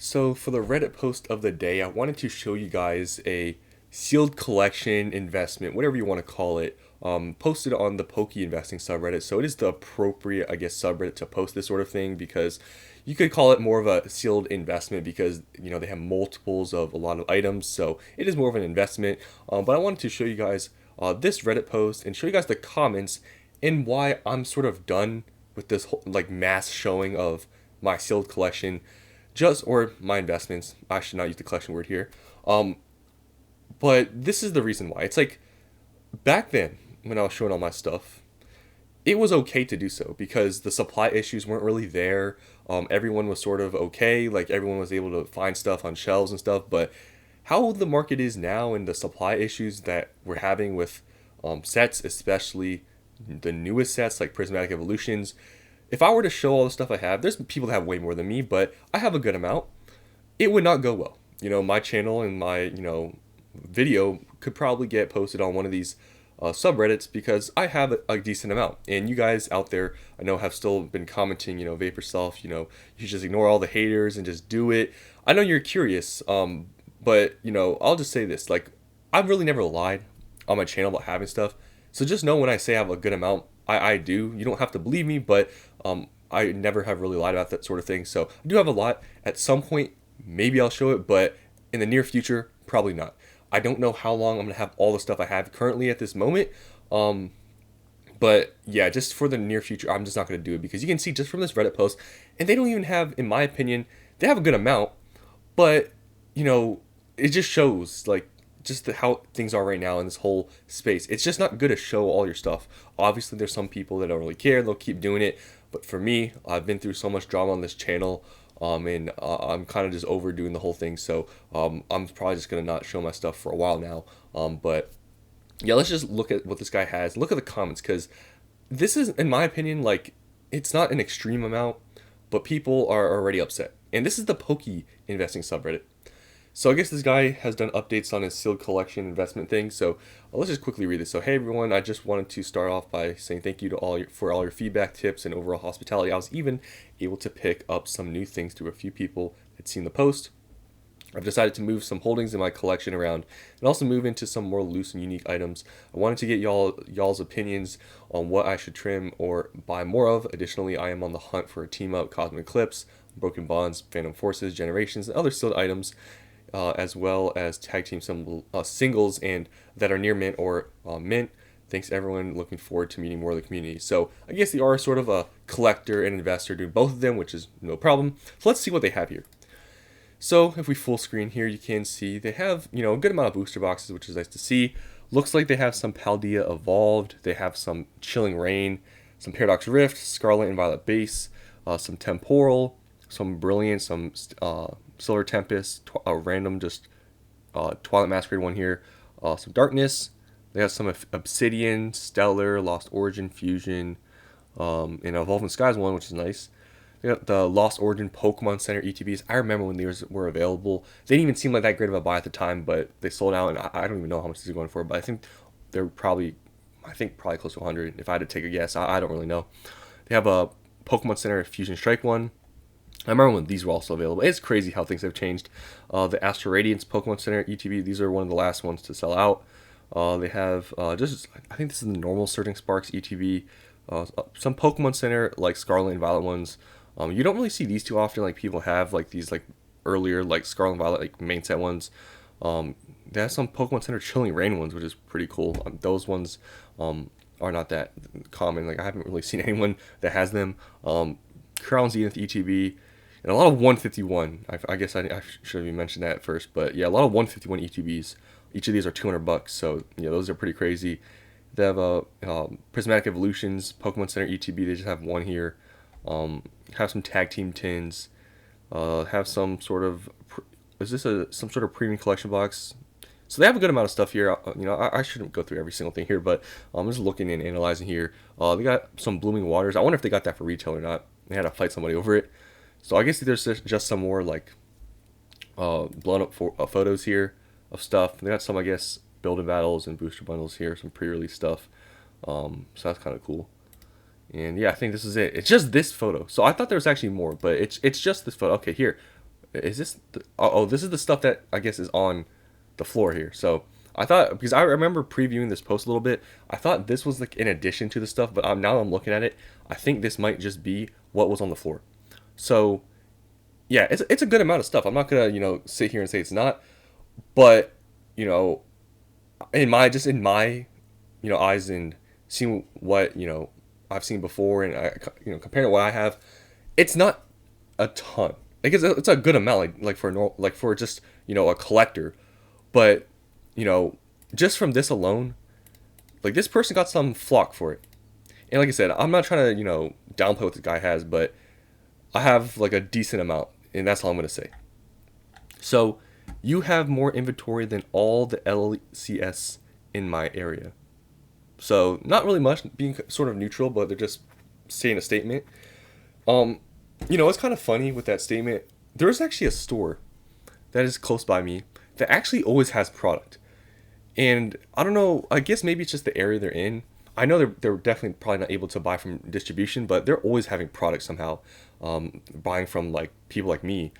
So for the Reddit post of the day, I wanted to show you guys a sealed collection investment, whatever you want to call it, posted on the Pokey Investing subreddit. So it is the appropriate, I guess, subreddit to post this sort of thing because you could call it more of a sealed investment because they have multiples of a lot of items. So it is more of an investment. But I wanted to show you guys this Reddit post and show you guys the comments and why I'm sort of done with this whole, like mass showing of my sealed collection just or my investments. I should not use the collection word here. But this is the reason why. It's like back then when I was showing all my stuff, it was okay to do so because the supply issues weren't really there. Everyone was sort of okay, like everyone was able to find stuff on shelves and stuff. But how the market is now and the supply issues that we're having with sets, especially the newest sets like Prismatic Evolutions, if I were to show all the stuff I have, there's people that have way more than me, but I have a good amount. It would not go well. My channel and my, video could probably get posted on one of these subreddits because I have a decent amount. And you guys out there, I know, have still been commenting, Vapor Self, you should just ignore all the haters and just do it. I know you're curious, but, I'll just say this. Like, I've really never lied on my channel about having stuff. So just know when I say I have a good amount, I do. You don't have to believe me, but I never have really lied about that sort of thing. So I do have a lot. At some point, maybe I'll show it, but in the near future, probably not. I don't know how long I'm going to have all the stuff I have currently at this moment. But yeah, just for the near future, I'm just not going to do it because you can see just from this Reddit post, and they don't even have, in my opinion, they have a good amount, but, it just shows, like, just how things are right now in this whole space. It's just not good to show all your stuff. Obviously, there's some people that don't really care. They'll keep doing it. But for me, I've been through so much drama on this channel, and I'm kind of just overdoing the whole thing. So I'm probably just going to not show my stuff for a while now. But yeah, let's just look at what this guy has. Look at the comments because this is, in my opinion, like, it's not an extreme amount, but people are already upset. And this is the Pokey Investing subreddit. So I guess this guy has done updates on his sealed collection investment thing. So let's just quickly read this. So hey everyone, I just wanted to start off by saying thank you to for all your feedback, tips, and overall hospitality. I was even able to pick up some new things through a few people that seen the post. I've decided to move some holdings in my collection around and also move into some more loose and unique items. I wanted to get y'all's opinions on what I should trim or buy more of. Additionally, I am on the hunt for a team up Cosmic Eclipse, Broken Bonds, Phantom Forces, Generations, and other sealed items. As well as tag team some singles and that are near mint or mint. Thanks everyone. Looking forward to meeting more of the community. So I guess they are sort of a collector and investor doing both of them, which is no problem. So let's see what they have here. So if we full screen here, you can see they have a good amount of booster boxes, which is nice to see. Looks like they have some Paldea Evolved. They have some Chilling Reign, some Paradox Rift, Scarlet and Violet Base, some Temporal, some Brilliant, some Silver Tempest, a random just Twilight Masquerade one here, some Darkness. They have some Obsidian, Stellar, Lost Origin, Fusion, and Evolving Skies one, which is nice. They got the Lost Origin Pokemon Center ETBs. I remember when these were available. They didn't even seem like that great of a buy at the time, but they sold out, and I don't even know how much these are going for, but I think they're probably close to 100. If I had to take a guess, I don't really know. They have a Pokemon Center Fusion Strike one. I remember when these were also available. It's crazy how things have changed. The Astral Radiance Pokemon Center ETB, these are one of the last ones to sell out. They have I think this is the normal Surging Sparks ETB. Some Pokemon Center like Scarlet and Violet ones. You don't really see these too often. Like people have like these like earlier like Scarlet and Violet like main set ones. They have some Pokemon Center Chilling Reign ones, which is pretty cool. Those ones are not that common. Like I haven't really seen anyone that has them. Crown Zenith ETB. And a lot of 151. I guess I should have mentioned that first, but yeah, a lot of 151 ETBs. Each of these are $200, so yeah, those are pretty crazy. They have Prismatic Evolutions, Pokemon Center ETB. They just have one here. Have some tag team tins. Have some sort of is this some sort of premium collection box? So they have a good amount of stuff here. I shouldn't go through every single thing here, but I'm just looking and analyzing here. They got some Blooming Waters. I wonder if they got that for retail or not. They had to fight somebody over it. So I guess there's just some more like blown up photos here of stuff. They got some, I guess, build-in battles and booster bundles here, some pre-release stuff. So that's kind of cool. And yeah, I think this is it. It's just this photo. So I thought there was actually more, but it's just this photo. Okay, here. Is this? Oh, this is the stuff that I guess is on the floor here. So I thought, because I remember previewing this post a little bit, I thought this was like in addition to the stuff, but now I'm looking at it, I think this might just be what was on the floor. So yeah, it's a good amount of stuff. I'm not gonna sit here and say it's not, but you know in my eyes, and seeing what I've seen before, and comparing to what I have, it's not a ton. Like it's a good amount, like for like for just a collector, but you know just from this alone, like this person got some flock for it. And like I said, I'm not trying to downplay what this guy has, but I have like a decent amount, and that's all I'm gonna say. So you have more inventory than all the LCS in my area. So not really much, being sort of neutral, but they're just saying a statement. Um, it's kind of funny with that statement. There's actually a store that is close by me that actually always has product. And I don't know, I guess maybe it's just the area they're in. I know they're definitely probably not able to buy from distribution, but they're always having products somehow, buying from like people like me.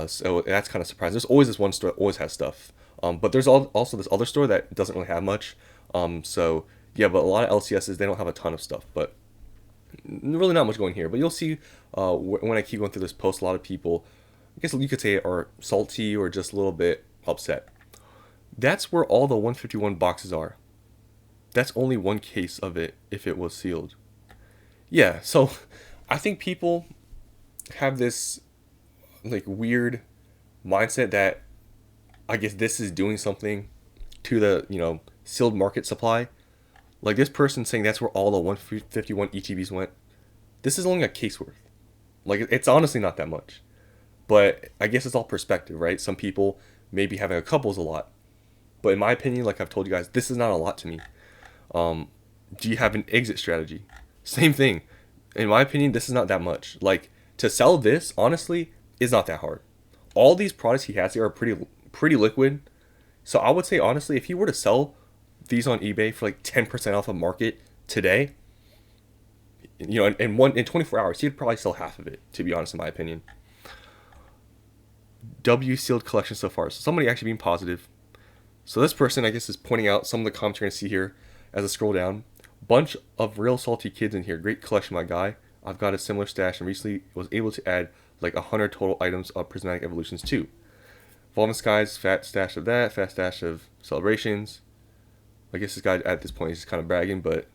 So that's kind of surprising. There's always this one store that always has stuff. But there's also this other store that doesn't really have much. So yeah, but a lot of LCSs, they don't have a ton of stuff, but really not much going here. But you'll see when I keep going through this post, a lot of people, I guess you could say, are salty or just a little bit upset. That's where all the 151 boxes are. That's only one case of it if it was sealed. Yeah, so I think people have this like weird mindset that I guess this is doing something to the, sealed market supply. Like this person saying that's where all the 151 ETBs went. This is only a case worth. Like it's honestly not that much. But I guess it's all perspective, right? Some people maybe having a couple is a lot. But in my opinion, like I've told you guys, this is not a lot to me. Do you have an exit strategy? Same thing. In my opinion, this is not that much. Like to sell this, honestly, is not that hard. All these products he has here are pretty liquid. So I would say honestly, if he were to sell these on eBay for like 10% off of market today, in 24 hours, he'd probably sell half of it, to be honest, in my opinion. W sealed collection so far. So somebody actually being positive. So this person, I guess, is pointing out some of the comments you're going to see here as I scroll down. Bunch of real salty kids in here. Great collection, my guy. I've got a similar stash and recently was able to add like 100 total items of Prismatic Evolutions too. Evolving Skies, fat stash of that, fat stash of Celebrations. I guess this guy at this point is just kind of bragging, but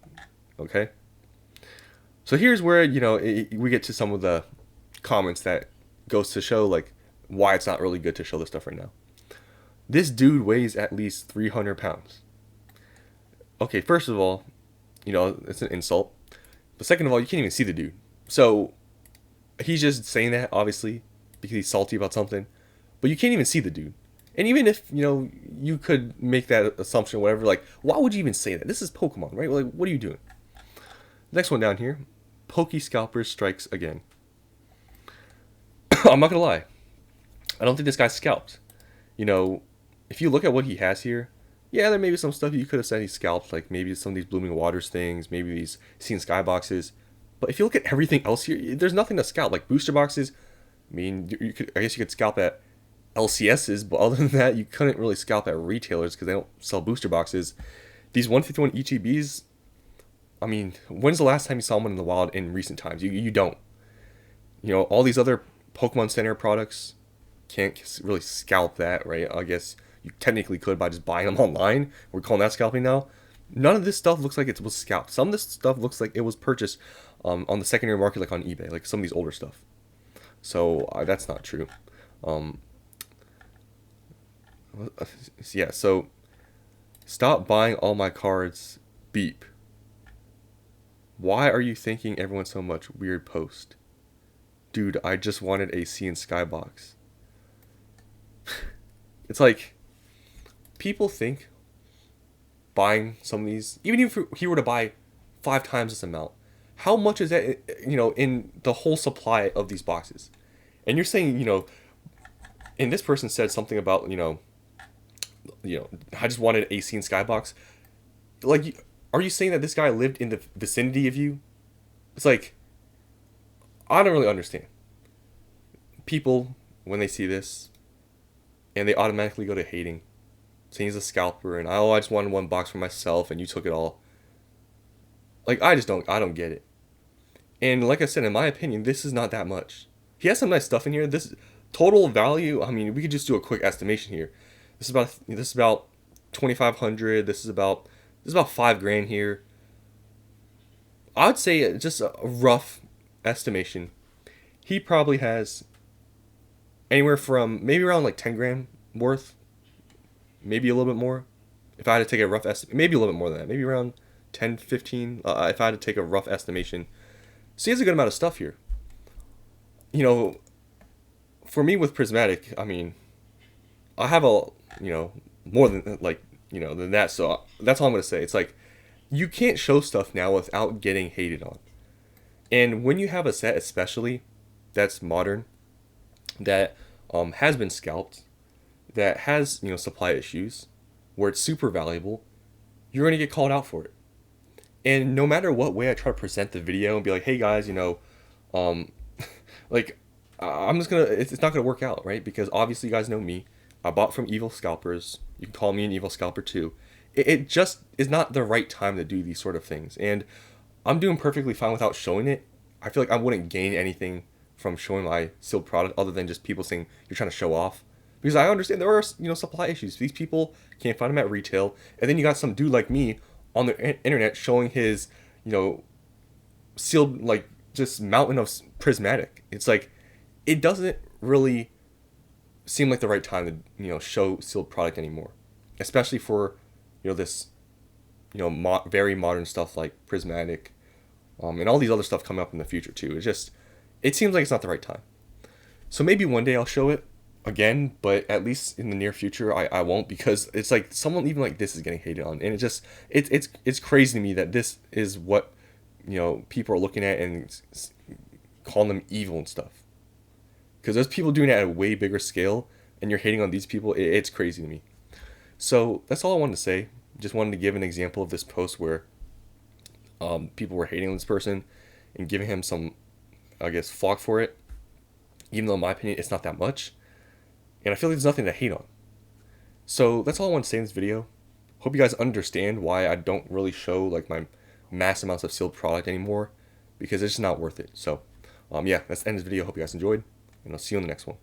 okay. So here's where, we get to some of the comments that goes to show like why it's not really good to show this stuff right now. This dude weighs at least 300 pounds. Okay, first of all, it's an insult. But second of all, you can't even see the dude. So he's just saying that, obviously, because he's salty about something. But you can't even see the dude. And even if, you could make that assumption, whatever, like, why would you even say that? This is Pokemon, right? Like, what are you doing? Next one down here. Poke Scalpers strikes again. I'm not going to lie. I don't think this guy's scalped. If you look at what he has here, yeah, there may be some stuff you could have said he scalped, like maybe some of these Blooming Waters things, maybe these Seeing Sky boxes. But if you look at everything else here, there's nothing to scalp. Like booster boxes, I mean, I guess you could scalp at LCSs, but other than that, you couldn't really scalp at retailers because they don't sell booster boxes. These 151 ETBs, I mean, when's the last time you saw one in the wild in recent times? You don't. All these other Pokemon Center products can't really scalp that, right? I guess you technically could by just buying them online. We're calling that scalping now. None of this stuff looks like it was scalped. Some of this stuff looks like it was purchased on the secondary market, like on eBay, like some of these older stuff. So that's not true. Yeah, so stop buying all my cards. Beep. Why are you thanking everyone so much? Weird post. Dude, I just wanted a Seeing Sky box. It's like, people think buying some of these, even if he were to buy 5 times this amount, how much is that, in the whole supply of these boxes? And you're saying, and this person said something about, I just wanted a Seeing Sky box. Like, are you saying that this guy lived in the vicinity of you? It's like, I don't really understand. People, when they see this, and they automatically go to hating, saying he's a scalper, and I just wanted one box for myself, and you took it all. Like, I don't get it. And like I said, in my opinion, this is not that much. He has some nice stuff in here. This total value, I mean, we could just do a quick estimation here. This is about 2,500. This is about $5,000 here. I would say just a rough estimation. He probably has anywhere from maybe around like 10 grand worth, maybe a little bit more. If I had to take a rough estimate, maybe a little bit more than that, maybe around 10, 15. If I had to take a rough estimation. So he has a good amount of stuff here. You know, for me with Prismatic, I mean, I have more than than that. So that's all I'm gonna say. It's like you can't show stuff now without getting hated on. And when you have a set, especially that's modern, that has been scalped, that has supply issues, where it's super valuable, you're gonna get called out for it. And no matter what way I try to present the video and be like, hey guys, like I'm just gonna, it's not gonna work out, right? Because obviously you guys know me. I bought from evil scalpers. You can call me an evil scalper too. It just is not the right time to do these sort of things. And I'm doing perfectly fine without showing it. I feel like I wouldn't gain anything from showing my sealed product other than just people saying you're trying to show off. Because I understand there are supply issues. These people can't find them at retail, and then you got some dude like me on the internet showing his sealed like just mountain of Prismatic. It's like it doesn't really seem like the right time to show sealed product anymore, especially for this very modern stuff like Prismatic, and all these other stuff coming up in the future too. It seems like it's not the right time. So maybe one day I'll show it again, but at least in the near future I won't, because it's like someone even like this is getting hated on, and it's crazy to me that this is what people are looking at and calling them evil and stuff. Because there's people doing it at a way bigger scale, and you're hating on these people. It's crazy to me. So that's all I wanted to say. Just wanted to give an example of this post where people were hating on this person and giving him some, I guess, flack for it. Even though in my opinion it's not that much. And I feel like there's nothing to hate on. So that's all I want to say in this video. Hope you guys understand why I don't really show like my mass amounts of sealed product anymore, because it's just not worth it. So yeah, that's the end of this video. Hope you guys enjoyed, and I'll see you in the next one.